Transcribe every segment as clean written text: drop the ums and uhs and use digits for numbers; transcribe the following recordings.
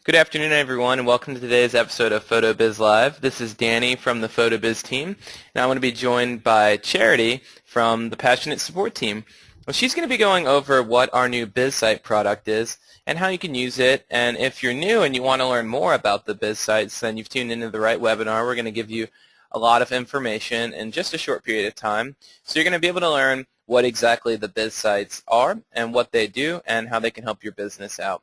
Good afternoon, everyone, and welcome to today's episode of PhotoBiz Live. This is Danny from the PhotoBiz team, and I want to be joined by Charity from the Passionate Support team. Well, she's going to be going over what our new BizSite product is and how you can use it. And if you're new and you want to learn more about the BizSites, then you've tuned into the right webinar. We're going to give you a lot of information in just a short period of time. So you're going to be able to learn what exactly the BizSites are and what they do and how they can help your business out.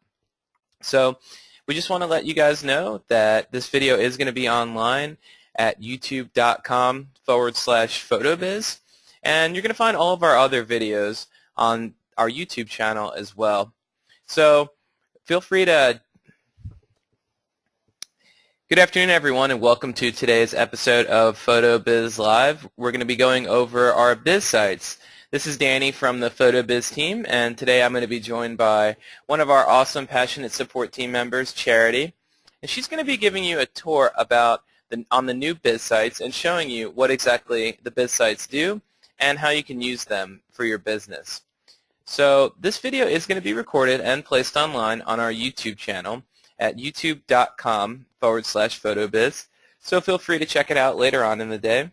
So we just want to let you guys know that this video is going to be online at youtube.com/PhotoBiz, and you're going to find all of our other videos on our YouTube channel as well. So feel free to... Good afternoon, everyone, and welcome to today's episode of PhotoBiz Live. We're going to be going over our BizSites. This is Danny from the PhotoBiz team, and today I'm going to be joined by one of our awesome Passionate Support team members, Charity, and she's going to be giving you a tour on the new BizSites and showing you what exactly the BizSites do and how you can use them for your business. So this video is going to be recorded and placed online on our YouTube channel at youtube.com/PhotoBiz, so feel free to check it out later on in the day.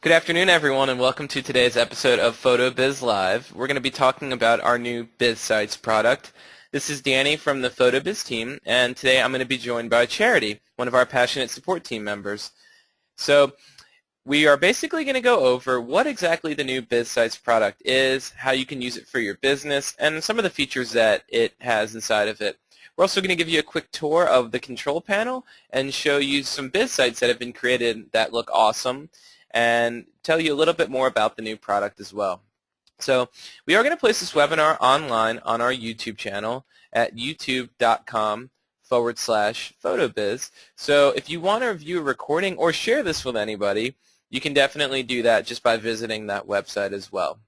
Good afternoon, everyone, and welcome to today's episode of PhotoBiz Live. We're going to be talking about our new BizSites product. This is Danny from the PhotoBiz team, and today I'm going to be joined by Charity, one of our Passionate Support team members. So we are basically going to go over what exactly the new BizSites product is, how you can use it for your business, and some of the features that it has inside of it. We're also going to give you a quick tour of the control panel and show you some BizSites that have been created that look awesome, and tell you a little bit more about the new product as well. So we are going to place this webinar online on our YouTube channel at youtube.com/PhotoBiz. So if you want to view a recording or share this with anybody, you can definitely do that just by visiting that website as well.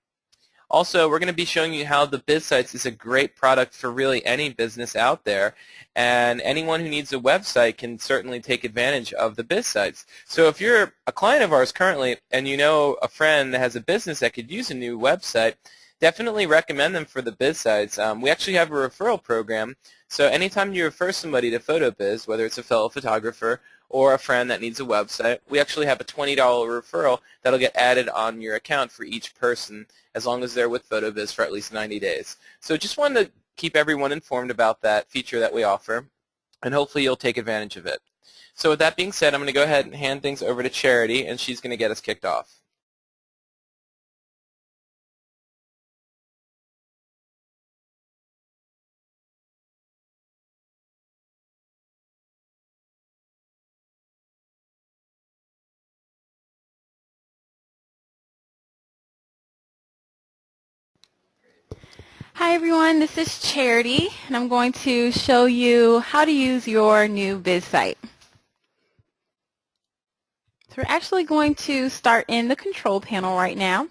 Also, we're going to be showing you how the BizSites is a great product for really any business out there, and anyone who needs a website can certainly take advantage of the BizSites. So if you're a client of ours currently and you know a friend that has a business that could use a new website, definitely recommend them for the BizSites. We actually have a referral program, so anytime you refer somebody to PhotoBiz, whether it's a fellow photographer or a friend that needs a website, we actually have a $20 referral that'll get added on your account for each person as long as they're with PhotoBiz for at least 90 days. So just wanted to keep everyone informed about that feature that we offer, and hopefully you'll take advantage of it. So with that being said, I'm going to go ahead and hand things over to Charity, and she's going to get us kicked off. Hi everyone, this is Charity, and I'm going to show you how to use your new BizSite. So we're actually going to start in the control panel right now.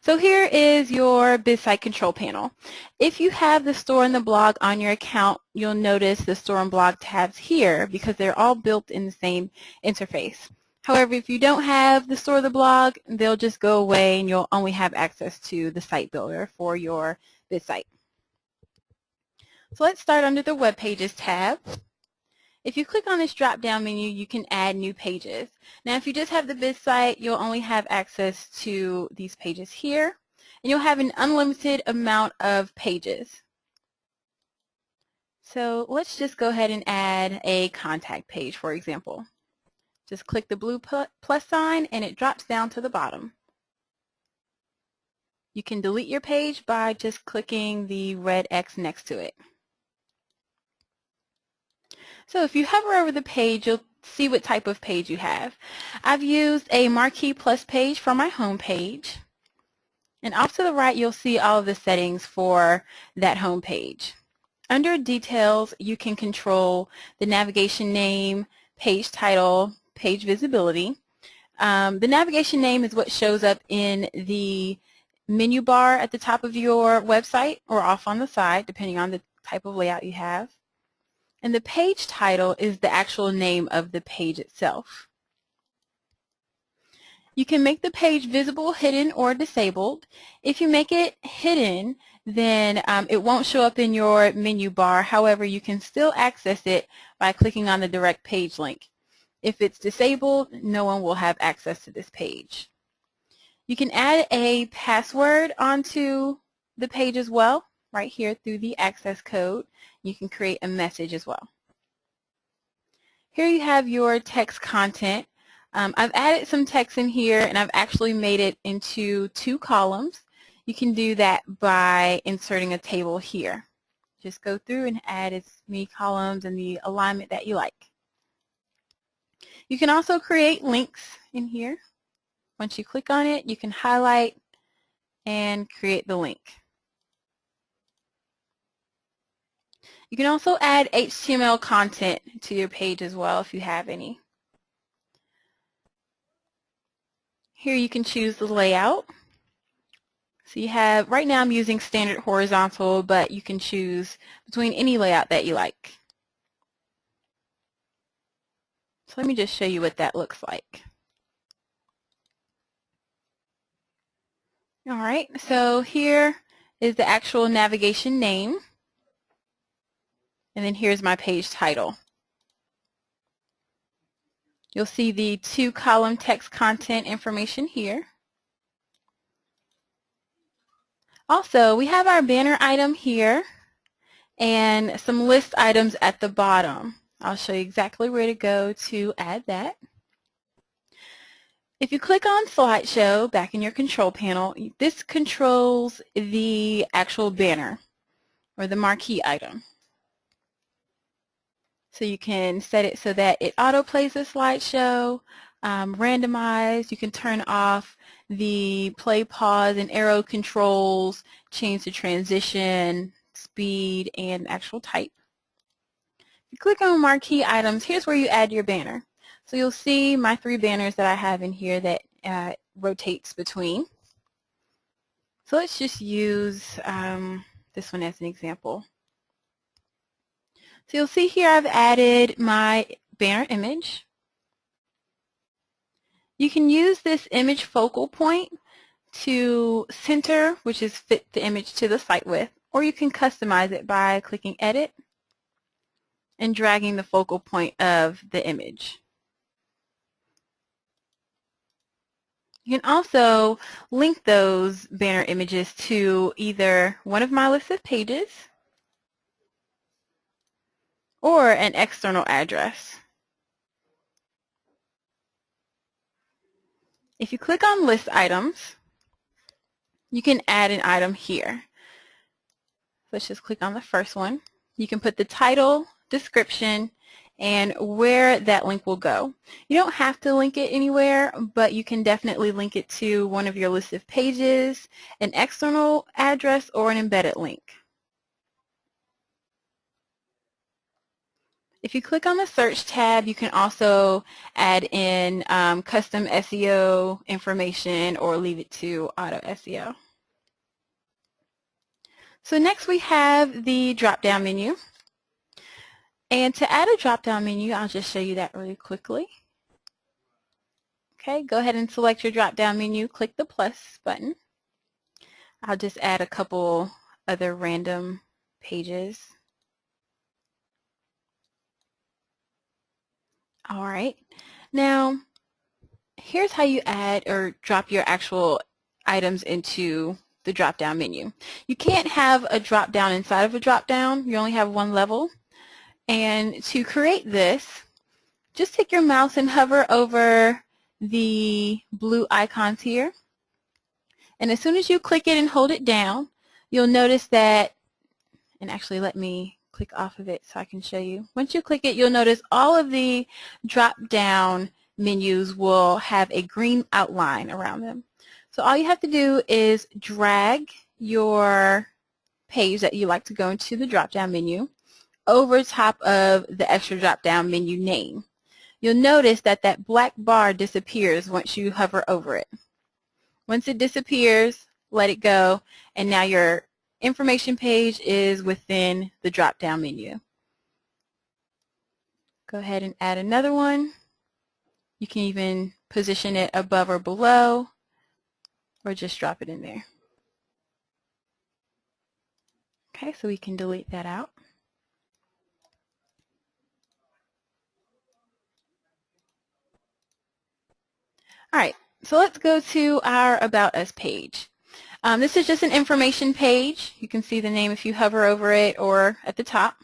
So here is your BizSite control panel. If you have the store and the blog on your account, you'll notice the store and blog tabs here because they're all built in the same interface. However, if you don't have the store or the blog, they'll just go away and you'll only have access to the site builder for your BizSite. So let's start under the Web Pages tab. If you click on this drop-down menu, you can add new pages. Now, if you just have the BizSite, you'll only have access to these pages here, and you'll have an unlimited amount of pages. So let's just go ahead and add a contact page, for example. Just click the blue plus sign, and it drops down to the bottom. You can delete your page by just clicking the red X next to it. So if you hover over the page, you'll see what type of page you have. I've used a Marquee Plus page for my home page. And off to the right, you'll see all of the settings for that home page. Under Details, you can control the navigation name, page title, page visibility. The navigation name is what shows up in the menu bar at the top of your website or off on the side, depending on the type of layout you have. And the page title is the actual name of the page itself. You can make the page visible, hidden, or disabled. If you make it hidden, then it won't show up in your menu bar. However, you can still access it by clicking on the direct page link. If it's disabled, no one will have access to this page. You can add a password onto the page as well, right here through the access code. You can create a message as well. Here you have your text content. I've added some text in here, and I've actually made it into 2 columns. You can do that by inserting a table here. Just go through and add as many columns and the alignment that you like. You can also create links in here. Once you click on it, you can highlight and create the link. You can also add HTML content to your page as well if you have any. Here you can choose the layout. So you have, right now I'm using standard horizontal, but you can choose between any layout that you like. So let me just show you what that looks like. All right, so here is the actual navigation name, and then here's my page title. You'll see the 2-column text content information here. Also, we have our banner item here and some list items at the bottom. I'll show you exactly where to go to add that. If you click on slideshow back in your control panel, this controls the actual banner or the marquee item. So you can set it so that it auto-plays the slideshow, randomize. You can turn off the play, pause, and arrow controls, change the transition, speed, and actual type. If you click on marquee items, here's where you add your banner. So you'll see my 3 banners that I have in here that rotates between. So let's just use this one as an example. So you'll see here I've added my banner image. You can use this image focal point to center, which is fit the image to the site with, or you can customize it by clicking Edit and dragging the focal point of the image. You can also link those banner images to either one of my list of pages or an external address. If you click on list items, you can add an item here. Let's just click on the first one. You can put the title, description, and where that link will go. You don't have to link it anywhere, but you can definitely link it to one of your list of pages, an external address, or an embedded link. If you click on the search tab, you can also add in custom SEO information or leave it to auto SEO. So next we have the drop-down menu. And to add a drop-down menu, I'll just show you that really quickly. Okay, go ahead and select your drop-down menu, click the plus button. I'll just add a couple other random pages. All right, now here's how you add or drop your actual items into the drop-down menu. You can't have a drop-down inside of a drop-down. You only have one level. And to create this, just take your mouse and hover over the blue icons here. And as soon as you click it and hold it down, you'll notice that, and actually let me click off of it so I can show you. Once you click it, you'll notice all of the drop-down menus will have a green outline around them. So all you have to do is drag your page that you like to go into the drop-down menu over top of the extra drop-down menu name. You'll notice that that black bar disappears once you hover over it. Once it disappears, let it go, and now your information page is within the drop-down menu. Go ahead and add another one. You can even position it above or below, or just drop it in there. Okay, so we can delete that out. All right, so let's go to our About Us page. This is just an information page. You can see the name if you hover over it or at the top.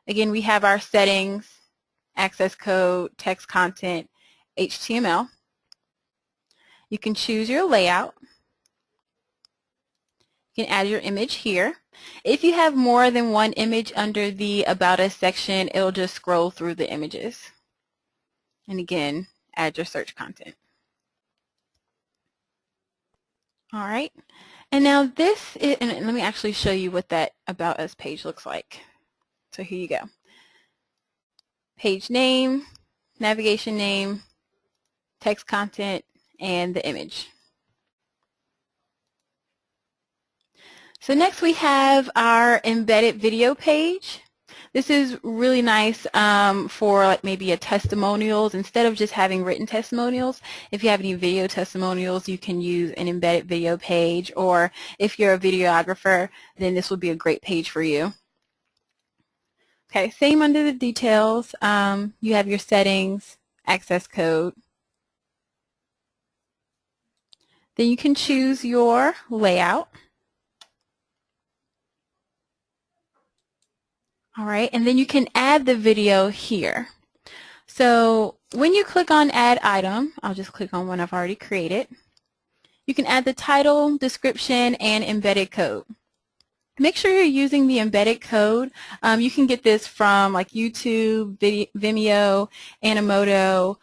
Again, we have our settings, access code, text content, HTML. You can choose your layout. You can add your image here. If you have more than one image under the About Us section, it'll just scroll through the images. And again, add your search content. All right. And now this is, and let me actually show you what that About Us page looks like. So here you go. Page name, navigation name, text content, and the image. So next we have our embedded video page. This is really nice for like maybe a testimonials. Instead of just having written testimonials, if you have any video testimonials, you can use an embedded video page, or if you're a videographer, then this would be a great page for you. Okay, same under the details. You have your settings, access code. Then you can choose your layout. All right, and then you can add the video here. So when you click on Add Item, I'll just click on one I've already created. You can add the title, description, and embedded code. Make sure you're using the embedded code. You can get this from like YouTube, Vimeo, Animoto,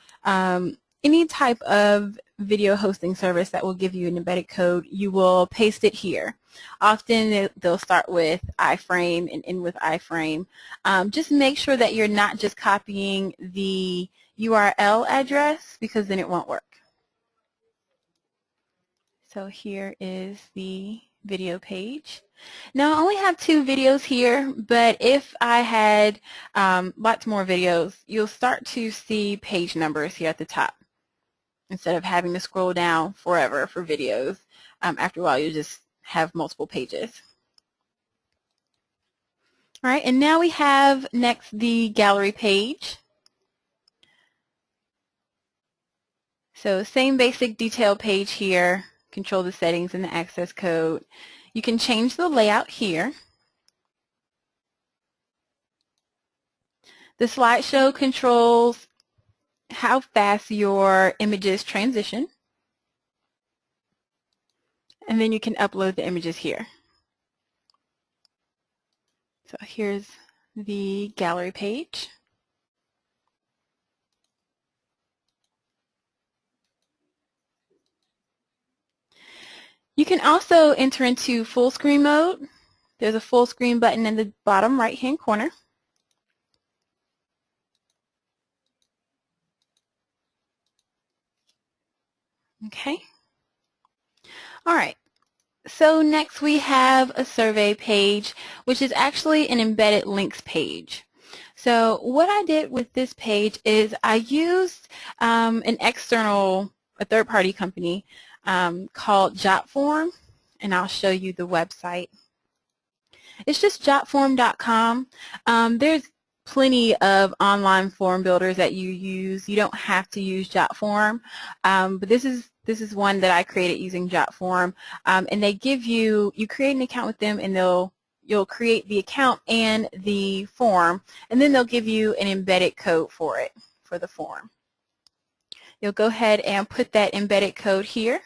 any type of video hosting service that will give you an embedded code. You will paste it here. Often they'll start with iframe and end with iframe. Just make sure that you're not just copying the URL address, because then it won't work. So here is the video page. Now I only have 2 videos here, but if I had lots more videos, you'll start to see page numbers here at the top instead of having to scroll down forever for videos. After a while, you just have multiple pages. All right, and now we have next the gallery page. So same basic detail page here. Control the settings and the access code. You can change the layout here. The slideshow controls how fast your images transition. And then you can upload the images here. So here's the gallery page. You can also enter into full screen mode. There's a full screen button in the bottom right-hand corner. Okay. All right. So next we have a survey page, which is actually an embedded links page. So what I did with this page is I used an external, a third-party company called Jotform, and I'll show you the website. It's just jotform.com. There's plenty of online form builders that you use. You don't have to use Jotform, but this is one that I created using Jotform, and they give you create an account with them, and you'll create the account and the form, and then they'll give you an embedded code for it, for the form. You'll go ahead and put that embedded code here,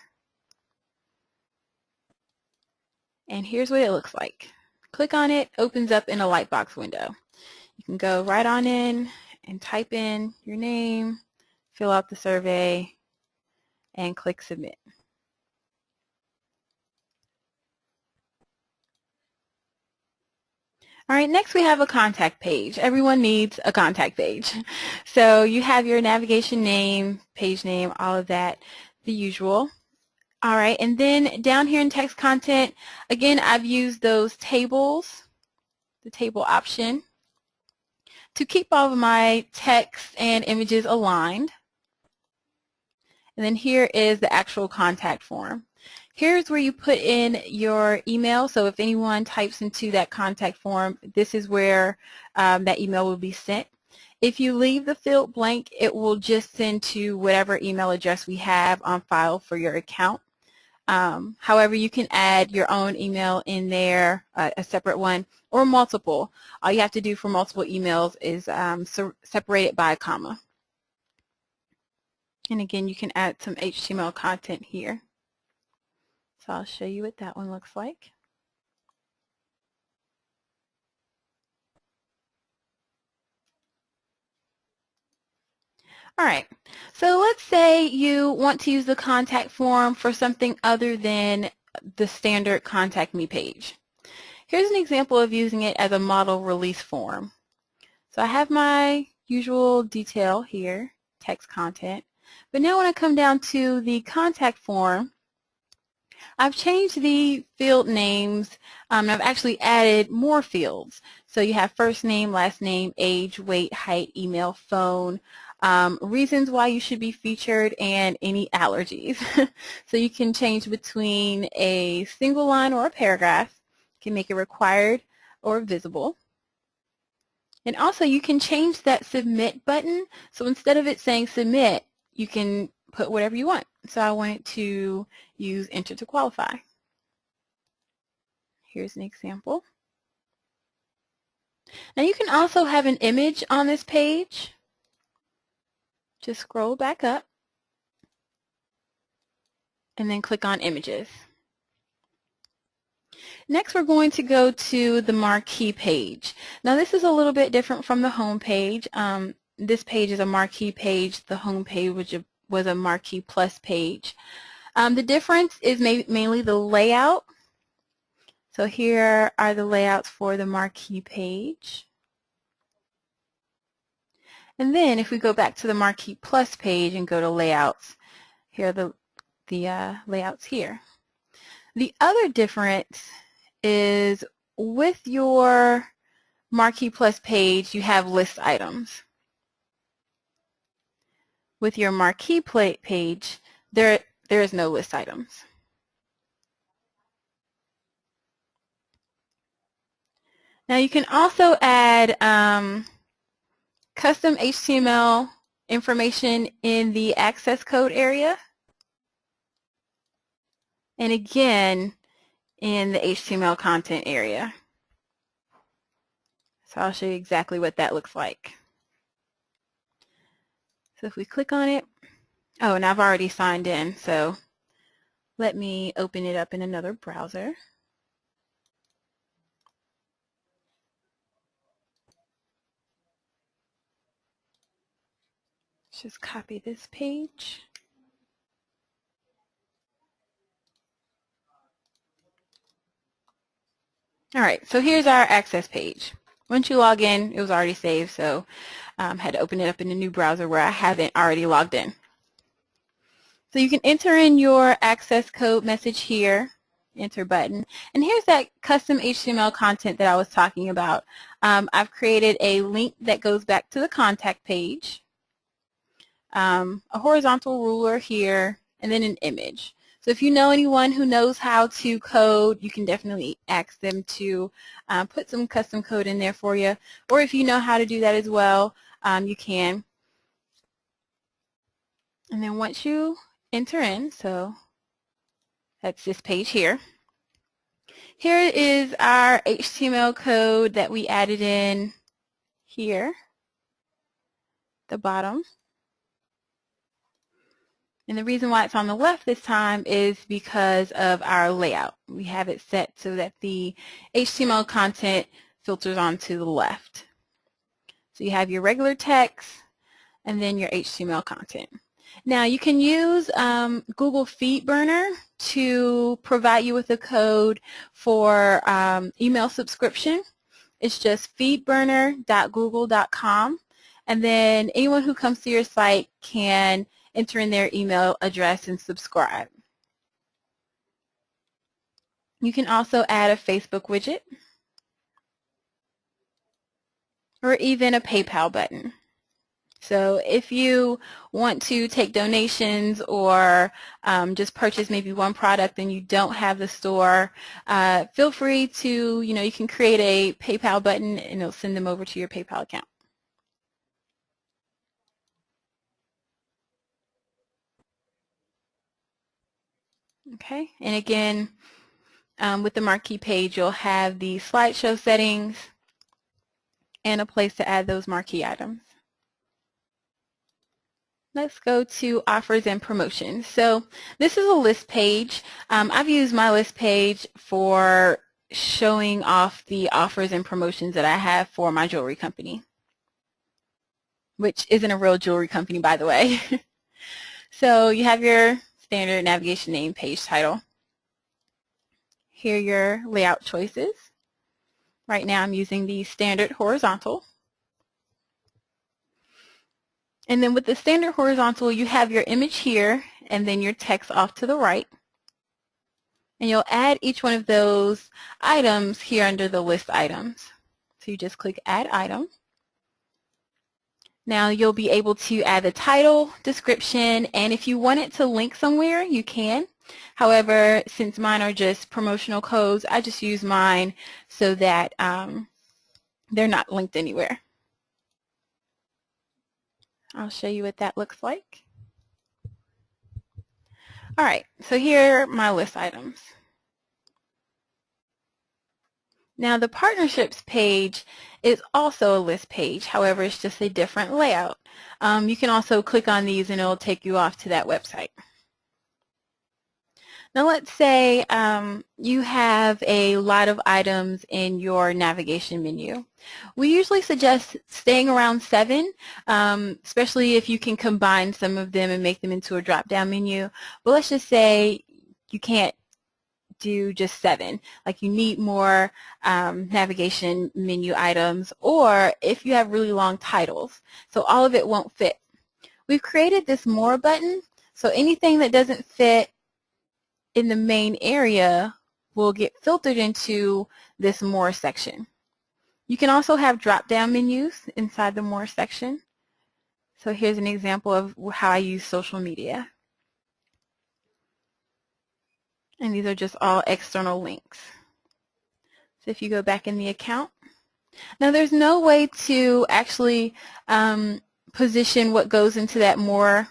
and here's what it looks like. Click on it, opens up in a lightbox window. You can go right on in and type in your name, fill out the survey, and click submit. All right, next we have a contact page. Everyone needs a contact page. So you have your navigation name, page name, all of that, the usual. All right, and then down here in text content, again, I've used those tables, the table option, to keep all of my text and images aligned. And then here is the actual contact form. Here's where you put in your email. So if anyone types into that contact form, this is where that email will be sent. If you leave the field blank, it will just send to whatever email address we have on file for your account. However, you can add your own email in there, a separate one, or multiple. All you have to do for multiple emails is separate it by a comma. And again, you can add some HTML content here. So I'll show you what that one looks like. All right, so let's say you want to use the contact form for something other than the standard Contact Me page. Here's an example of using it as a model release form. So I have my usual detail here, text content, but now when I come down to the contact form, I've changed the field names, and I've actually added more fields. So you have first name, last name, age, weight, height, email, phone, reasons why you should be featured, and any allergies. So you can change between a single line or a paragraph. You can make it required or visible. And also you can change that submit button. So instead of it saying submit, you can put whatever you want. So I wanted to use enter to qualify. Here's an example. Now you can also have an image on this page. Just scroll back up and then click on images. Next we're going to go to the marquee page. Now this is a little bit different from the home page. This page is a marquee page. The home page was a marquee plus page. The difference is mainly the layout. So here are the layouts for the marquee page. And then if we go back to the marquee plus page and go to layouts, here are the layouts here. The other difference is with your marquee plus page, you have list items. With your marquee page, there is no list items. Now you can also add custom HTML information in the access code area, and again in the HTML content area. So I'll show you exactly what that looks like. So if we click on it, oh, and I've already signed in, so let me open it up in another browser. Let's just copy this page. All right, so here's our access page. Once you log in, it was already saved, so I had to open it up in a new browser where I haven't already logged in. So you can enter in your access code message here, enter button, and here's that custom HTML content that I was talking about. I've created a link that goes back to the contact page, a horizontal ruler here, and then an image. So if you know anyone who knows how to code, you can definitely ask them to put some custom code in there for you. Or if you know how to do that as well, you can. And then once you enter in, so that's this page here. Here is our HTML code that we added in here, the bottom. And the reason why it's on the left this time is because of our layout. We have it set so that the HTML content filters onto the left. So you have your regular text and then your HTML content. Now you can use Google FeedBurner to provide you with a code for email subscription. It's just feedburner.google.com, and then anyone who comes to your site can enter in their email address and subscribe. You can also add a Facebook widget or even a PayPal button. So if you want to take donations or just purchase maybe one product and you don't have the store, feel free to, you can create a PayPal button and it'll send them over to your PayPal account. Okay, and again, with the marquee page, you'll have the slideshow settings and a place to add those marquee items. Let's go to offers and promotions. So this is a list page. I've used my list page for showing off the offers and promotions that I have for my jewelry company, which isn't a real jewelry company, by the way. So you have your standard navigation name, page title. Here are your layout choices. Right now I'm using the standard horizontal. And then with the standard horizontal, you have your image here and then your text off to the right. And you'll add each one of those items here under the list items. So you just click Add Item. Now you'll be able to add the title, description, and if you want it to link somewhere, you can. However, since mine are just promotional codes, I just use mine so that they're not linked anywhere. I'll show you what that looks like. All right, so here are my list items. Now the partnerships page is also a list page, however it's just a different layout. You can also click on these and it'll take you off to that website. Now let's say you have a lot of items in your navigation menu. We usually suggest staying around 7, especially if you can combine some of them and make them into a drop-down menu. But let's just say you can't do just 7. Like you need more navigation menu items, or if you have really long titles, so all of it won't fit. We've created this More button, so anything that doesn't fit in the main area will get filtered into this More section. You can also have drop-down menus inside the More section. So here's an example of how I use social media. And these are just all external links. So if you go back in the account, now there's no way to actually position what goes into that More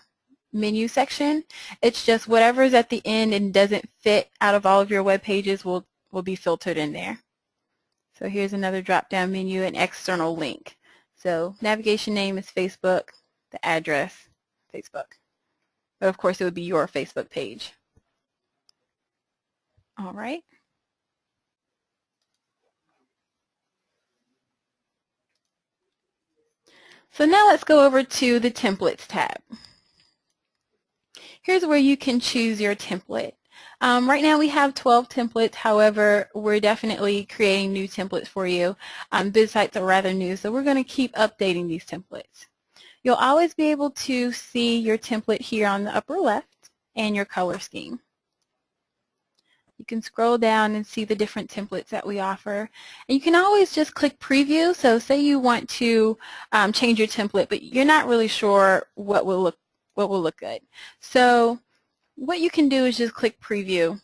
menu section. It's just whatever is at the end and doesn't fit out of all of your web pages will be filtered in there. So here's another drop-down menu, an external link. So navigation name is Facebook, the address, Facebook. But of course it would be your Facebook page. All right. So now let's go over to the Templates tab. Here's where you can choose your template. Right now we have 12 templates, however, we're definitely creating new templates for you. BizSites are rather new, so we're going to keep updating these templates. You'll always be able to see your template here on the upper left and your color scheme. You can scroll down and see the different templates that we offer. And you can always just click preview. So say you want to change your template, but you're not really sure what will look good. So what you can do is just click preview,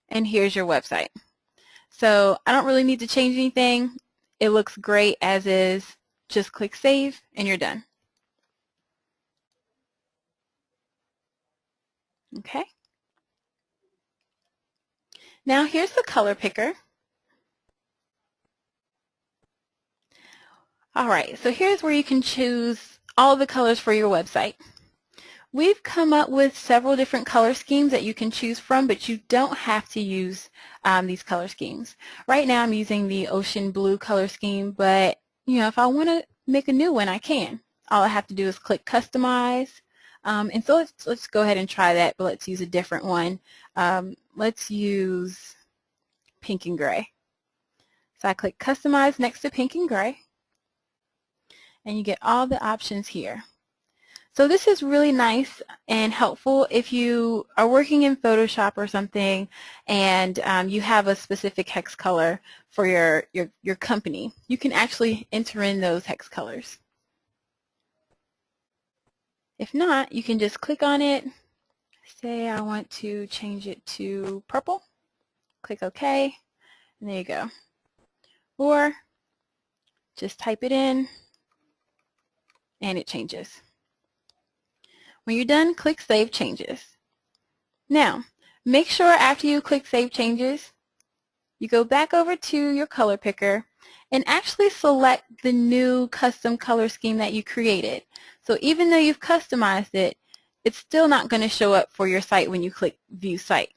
and here's your website. So I don't really need to change anything. It looks great as is. Just click save and you're done. Okay. Now here's the color picker. All right, so here's where you can choose all the colors for your website. We've come up with several different color schemes that you can choose from, but you don't have to use these color schemes. Right now I'm using the ocean blue color scheme, but if I want to make a new one, I can. All I have to do is click customize. And so let's go ahead and try that, but let's use a different one. Let's use pink and gray. So I click customize next to pink and gray, and you get all the options here. So this is really nice and helpful if you are working in Photoshop or something and you have a specific hex color for your company. You can actually enter in those hex colors. If not, you can just click on it. Say I want to change it to purple. Click OK, and there you go. Or just type it in, and it changes. When you're done, click Save Changes. Now, make sure after you click Save Changes, you go back over to your color picker and actually select the new custom color scheme that you created. So even though you've customized it, it's still not going to show up for your site when you click View Site.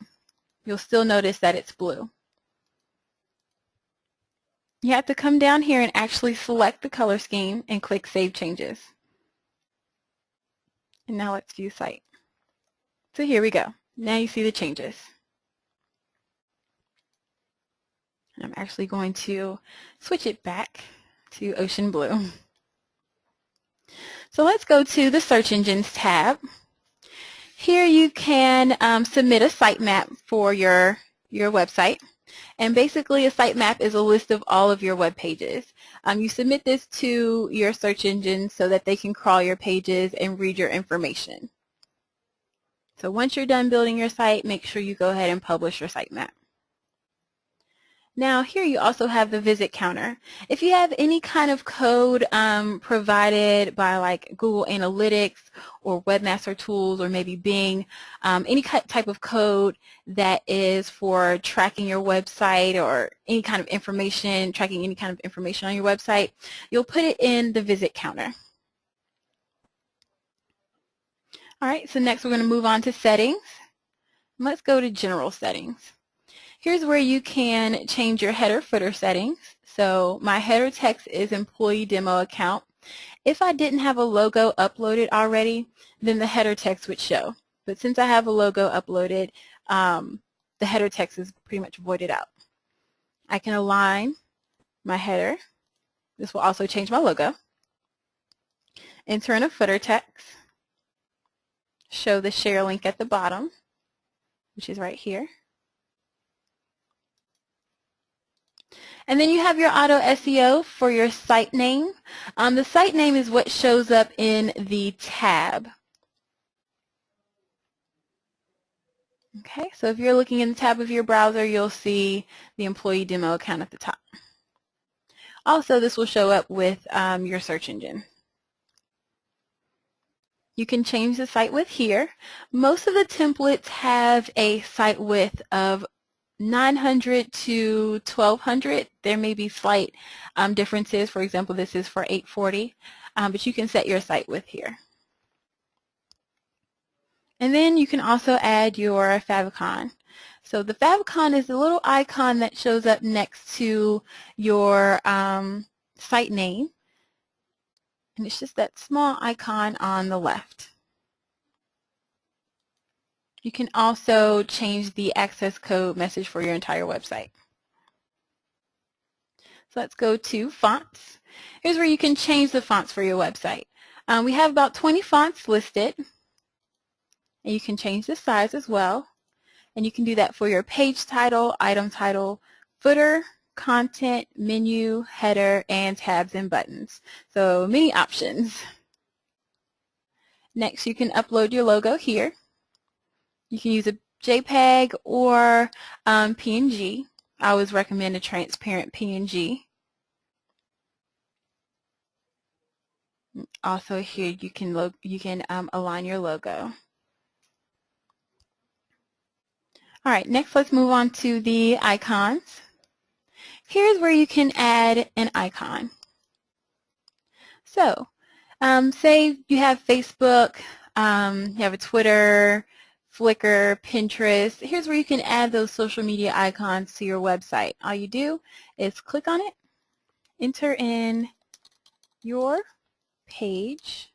You'll still notice that it's blue. You have to come down here and actually select the color scheme and click Save Changes. And now let's view site. So here we go. Now you see the changes. And I'm actually going to switch it back to ocean blue. So let's go to the Search Engines tab. Here you can submit a sitemap for your website. And basically a sitemap is a list of all of your web pages. You submit this to your search engine so that they can crawl your pages and read your information. So once you're done building your site, make sure you go ahead and publish your sitemap. Now here you also have the visit counter. If you have any kind of code provided by like Google Analytics or Webmaster Tools or maybe Bing, any type of code that is for tracking your website or any kind of information, tracking any kind of information on your website, you'll put it in the visit counter. All right, so next we're going to move on to settings. Let's go to general settings. Here's where you can change your header footer settings. So my header text is employee demo account. If I didn't have a logo uploaded already, then the header text would show. But since I have a logo uploaded, the header text is pretty much voided out. I can align my header. This will also change my logo. Enter in a footer text. Show the share link at the bottom, which is right here. And then you have your auto SEO for your site name. The site name is what shows up in the tab. Okay, so if you're looking in the tab of your browser, you'll see the employee demo account at the top. Also, this will show up with your search engine. You can change the site width here. Most of the templates have a site width of 900 to 1200. There may be slight differences. For example, this is for 840, but you can set your site width here. And then you can also add your favicon. So the favicon is the little icon that shows up next to your site name. And it's just that small icon on the left. You can also change the access code message for your entire website. So let's go to fonts. Here's where you can change the fonts for your website. We have about 20 fonts listed. And you can change the size as well. And you can do that for your page title, item title, footer, content, menu, header, and tabs and buttons. So many options. Next, you can upload your logo here. You can use a JPEG or PNG. I always recommend a transparent PNG. Also here you can align your logo. All right, next let's move on to the icons. Here's where you can add an icon. So say you have Facebook, you have a Twitter, Flickr, Pinterest. Here's where you can add those social media icons to your website. All you do is click on it, enter in your page.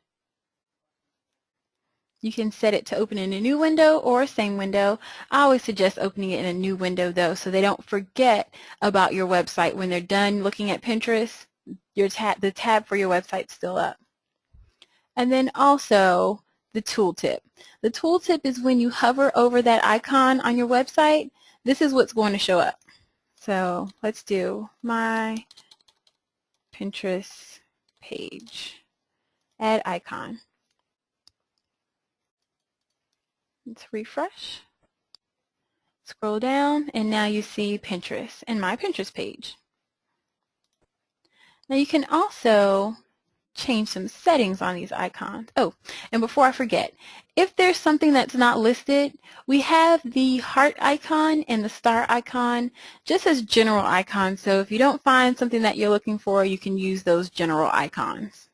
You can set it to open in a new window or same window. I always suggest opening it in a new window though, so they don't forget about your website. When they're done looking at Pinterest, the tab for your website's still up. And then also the tooltip. The tooltip is when you hover over that icon on your website, this is what's going to show up. So let's do my Pinterest page. Add icon. Let's refresh. Scroll down, and now you see Pinterest and my Pinterest page. Now you can also change some settings on these icons. Oh, and before I forget, if there's something that's not listed, we have the heart icon and the star icon just as general icons. So if you don't find something that you're looking for, you can use those general icons.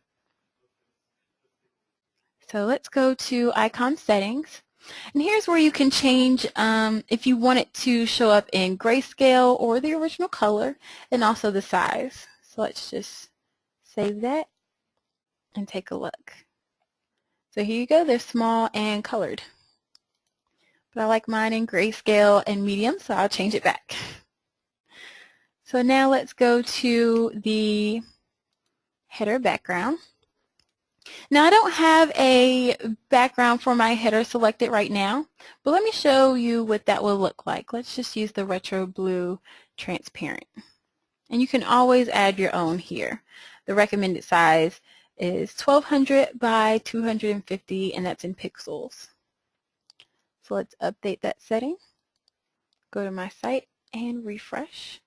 So let's go to icon settings. And here's where you can change if you want it to show up in grayscale or the original color, and also the size. So let's just save that and take a look. So here you go, they're small and colored. But I like mine in grayscale and medium, so I'll change it back. So now let's go to the header background. Now I don't have a background for my header selected right now, but let me show you what that will look like. Let's just use the retro blue transparent. And you can always add your own here. The recommended size is 1200 by 250, and that's in pixels. So let's update that setting. Go to my site and refresh.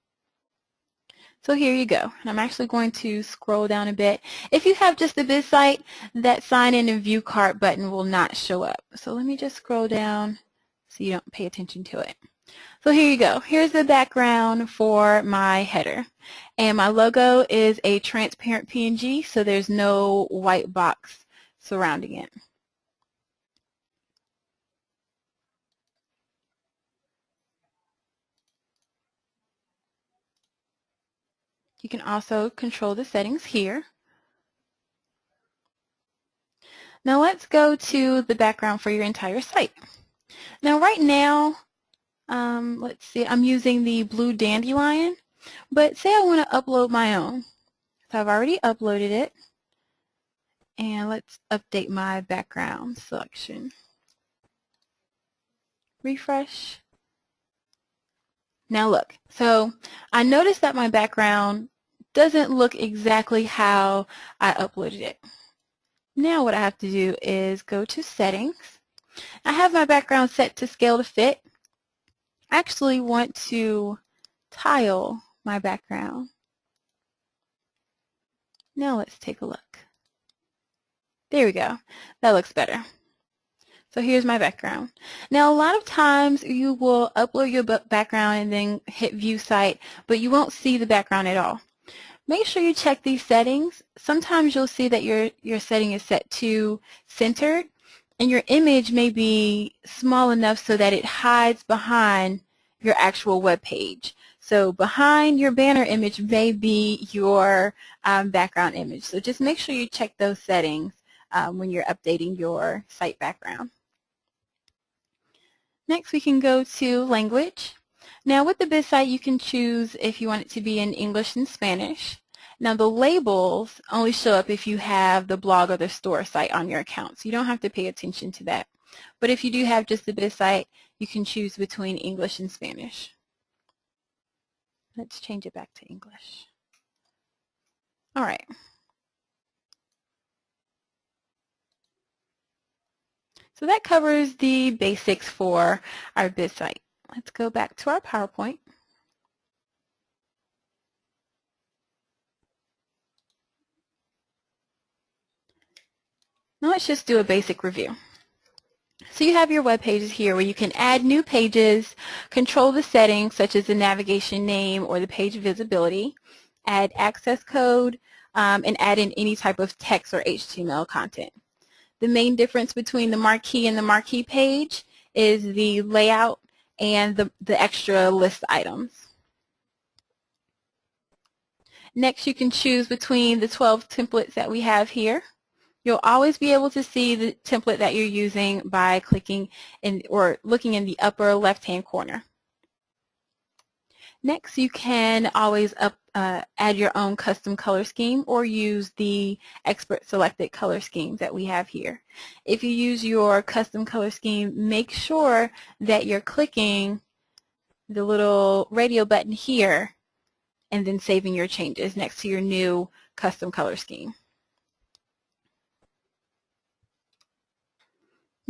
So here you go. And I'm actually going to scroll down a bit. If you have just a BizSite, that sign in and view cart button will not show up. So let me just scroll down so you don't pay attention to it. So here you go. Here's the background for my header. And my logo is a transparent PNG, so there's no white box surrounding it. You can also control the settings here. Now let's go to the background for your entire site. Now right now, let's see, I'm using the blue dandelion, but say I want to upload my own. So I've already uploaded it, and let's update my background selection. Refresh. Now look, so I noticed that my background doesn't look exactly how I uploaded it. Now what I have to do is go to settings. I have my background set to scale to fit. I actually want to tile my background. Now let's take a look. There we go. That looks better. So here's my background. Now a lot of times you will upload your background and then hit view site, but you won't see the background at all. Make sure you check these settings. Sometimes you'll see that your setting is set to centered, and your image may be small enough so that it hides behind your actual web page. So behind your banner image may be your background image. So just make sure you check those settings when you're updating your site background. Next, we can go to language. Now with the BizSite, you can choose if you want it to be in English and Spanish. Now the labels only show up if you have the blog or the store site on your account, so you don't have to pay attention to that. But if you do have just the BizSite, you can choose between English and Spanish. Let's change it back to English. All right. So that covers the basics for our BizSite. Let's go back to our PowerPoint. Now let's just do a basic review. So you have your web pages here where you can add new pages, control the settings such as the navigation name or the page visibility, add access code, and add in any type of text or HTML content. The main difference between the marquee and the marquee page is the layout and the extra list items. Next, you can choose between the 12 templates that we have here. You'll always be able to see the template that you're using by clicking in or looking in the upper left-hand corner. Next, you can always add your own custom color scheme or use the expert selected color scheme that we have here. If you use your custom color scheme, make sure that you're clicking the little radio button here and then saving your changes next to your new custom color scheme.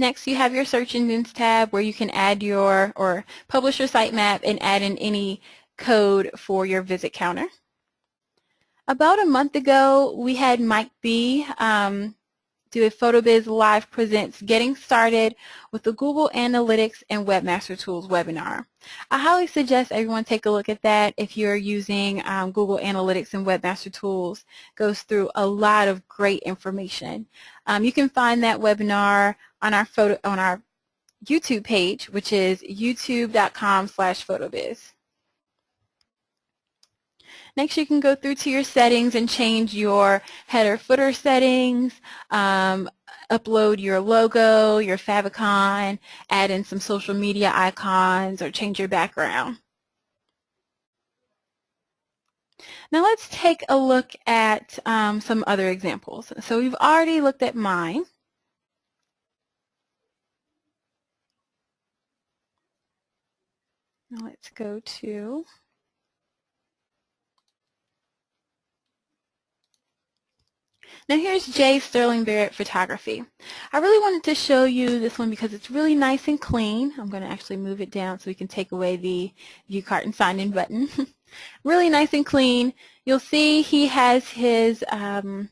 Next, you have your Search Engines tab where you can add your or publish your sitemap and add in any code for your visit counter. About a month ago, we had Mike B. Do a PhotoBiz Live Presents Getting Started with the Google Analytics and Webmaster Tools webinar. I highly suggest everyone take a look at that if you're using Google Analytics and Webmaster Tools. It goes through a lot of great information. You can find that webinar on our YouTube page, which is youtube.com/photobiz. Next, you can go through to your settings and change your header footer settings, upload your logo, your favicon, add in some social media icons, or change your background. Now let's take a look at some other examples. So we've already looked at mine. Now let's go to Now here's Jay Sterling Barrett Photography. I really wanted to show you this one because it's really nice and clean. I'm going to actually move it down so we can take away the view cart and sign in button. Really nice and clean. You'll see he has his the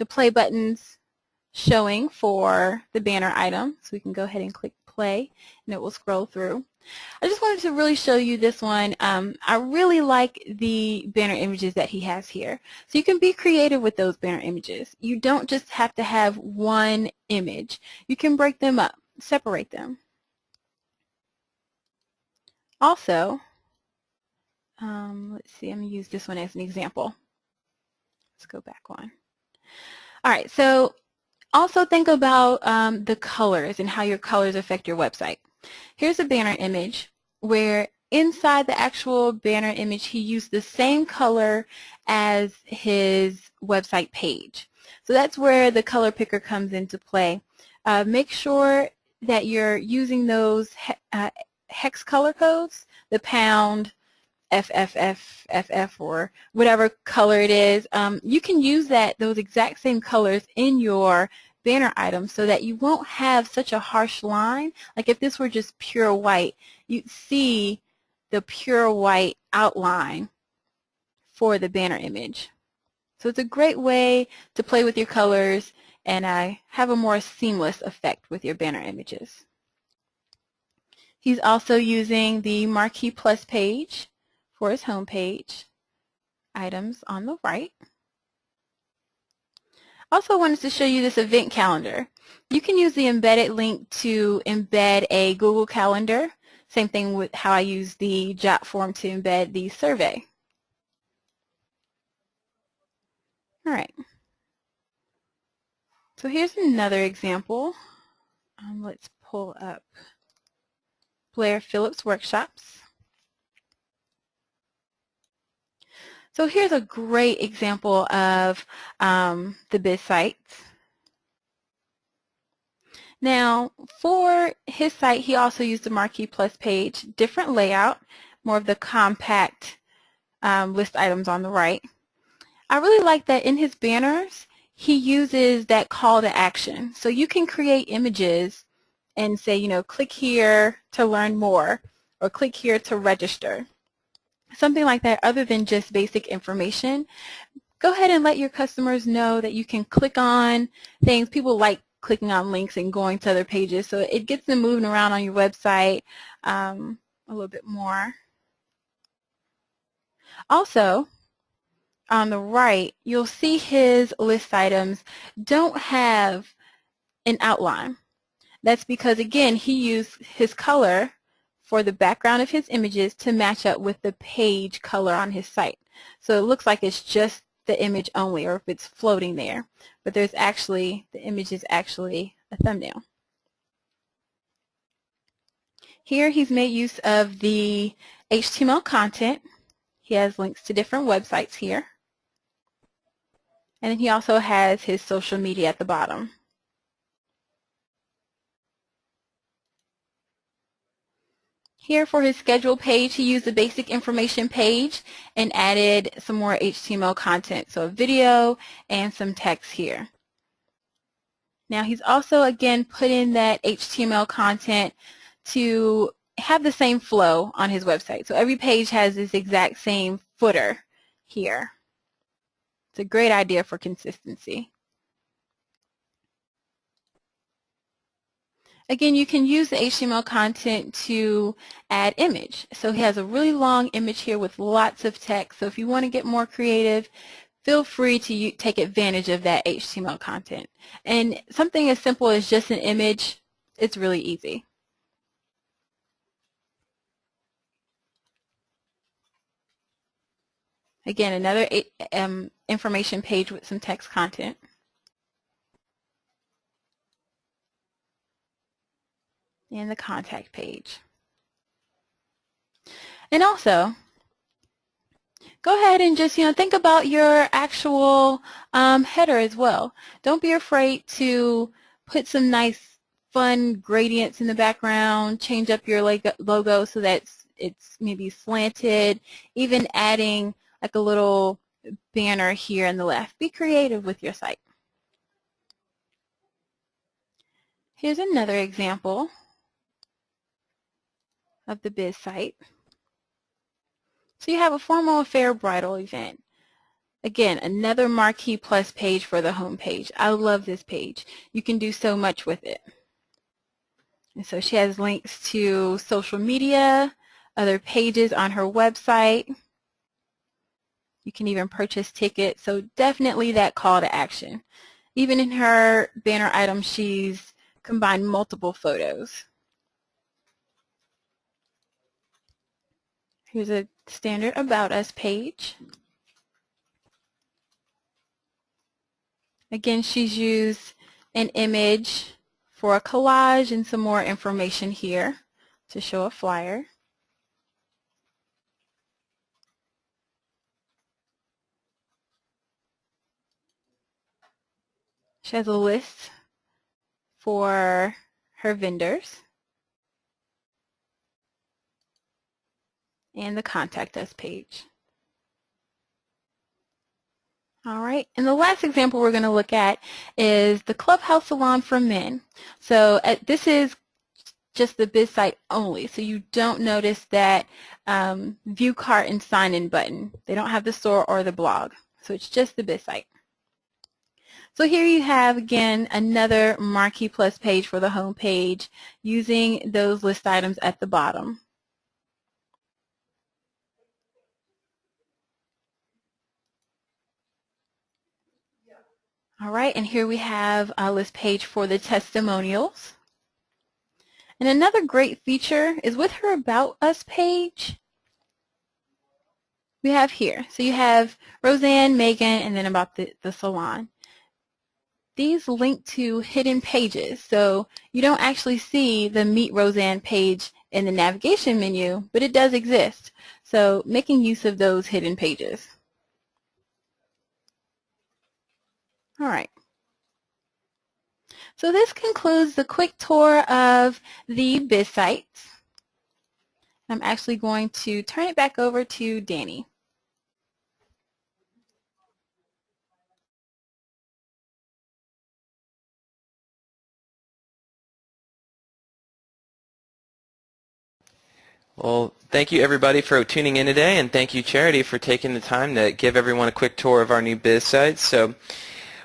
play buttons showing for the banner item. So we can go ahead and click play and it will scroll through. I just wanted to really show you this one. I really like the banner images that he has here. So you can be creative with those banner images. You don't just have to have one image. You can break them up, separate them. Also, let's see, I'm going to use this one as an example. Let's go back one. All right, so also think about the colors and how your colors affect your website. Here's a banner image where inside the actual banner image he used the same color as his website page. So that's where the color picker comes into play. Make sure that you're using those hex color codes, the pound, FFF, or whatever color it is. You can use those exact same colors in your banner items so that you won't have such a harsh line. Like if this were just pure white, you'd see the pure white outline for the banner image. So it's a great way to play with your colors and have a more seamless effect with your banner images. He's also using the Marquee Plus page for his home page items on the right. Also wanted to show you this event calendar. You can use the embedded link to embed a Google Calendar. Same thing with how I use the Jot form to embed the survey. All right. So here's another example. Let's pull up Blair Phillips Workshops. So here's a great example of the BizSites. Now, for his site, he also used the Marquee Plus page, different layout, more of the compact list items on the right. I really like that in his banners, he uses that call to action. So you can create images and say, you know, click here to learn more, or click here to register. Something like that other than just basic information. Go ahead and let your customers know that you can click on things. People like clicking on links and going to other pages, so it gets them moving around on your website a little bit more. Also, on the right, you'll see his list items don't have an outline. That's because, again, he used his color for the background of his images to match up with the page color on his site. So it looks like it's just the image only, or if it's floating there. But there's actually, the image is actually a thumbnail. Here he's made use of the HTML content. He has links to different websites here. And then he also has his social media at the bottom. Here for his schedule page, he used the basic information page and added some more HTML content, so a video and some text here. Now he's also again put in that HTML content to have the same flow on his website. So every page has this exact same footer here. It's a great idea for consistency. Again, you can use the HTML content to add image. So he has a really long image here with lots of text. So if you want to get more creative, feel free to take advantage of that HTML content. And something as simple as just an image, it's really easy. Again, another information page with some text content. And the contact page. And also, go ahead and just think about your actual header as well. Don't be afraid to put some nice fun gradients in the background, change up your logo so that it's maybe slanted, even adding like a little banner here on the left. Be creative with your site. Here's another example of the BizSite. So you have a formal affair bridal event. Again, another marquee plus page for the home page. I love this page. You can do so much with it. And so she has links to social media, other pages on her website. You can even purchase tickets. So definitely that call to action. Even in her banner item, she's combined multiple photos. Here's a standard About Us page. Again, she's used an image for a collage and some more information here to show a flyer. She has a list for her vendors and the Contact Us page. All right, and the last example we're going to look at is the Clubhouse Salon for Men. So this is just the BizSite only, so you don't notice that view cart and sign-in button. They don't have the store or the blog, so it's just the BizSite. So here you have, again, another Marquee Plus page for the home page using those list items at the bottom. All right, and here we have a list page for the testimonials. And another great feature is with her About Us page, we have here. So you have Roseanne, Megan, and then about the salon. These link to hidden pages, so you don't actually see the Meet Roseanne page in the navigation menu, but it does exist. So making use of those hidden pages. All right. So this concludes the quick tour of the BizSites. I'm actually going to turn it back over to Danny. Well, thank you everybody for tuning in today, and thank you Charity for taking the time to give everyone a quick tour of our new BizSites. So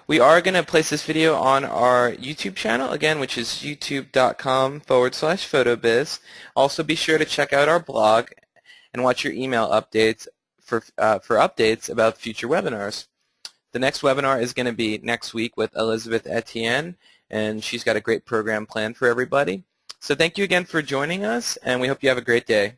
we are going to place this video on our YouTube channel, again, which is youtube.com/PhotoBiz. Also be sure to check out our blog and watch your email updates for updates about future webinars. The next webinar is going to be next week with Elizabeth Etienne, and she's got a great program planned for everybody. So thank you again for joining us, and we hope you have a great day.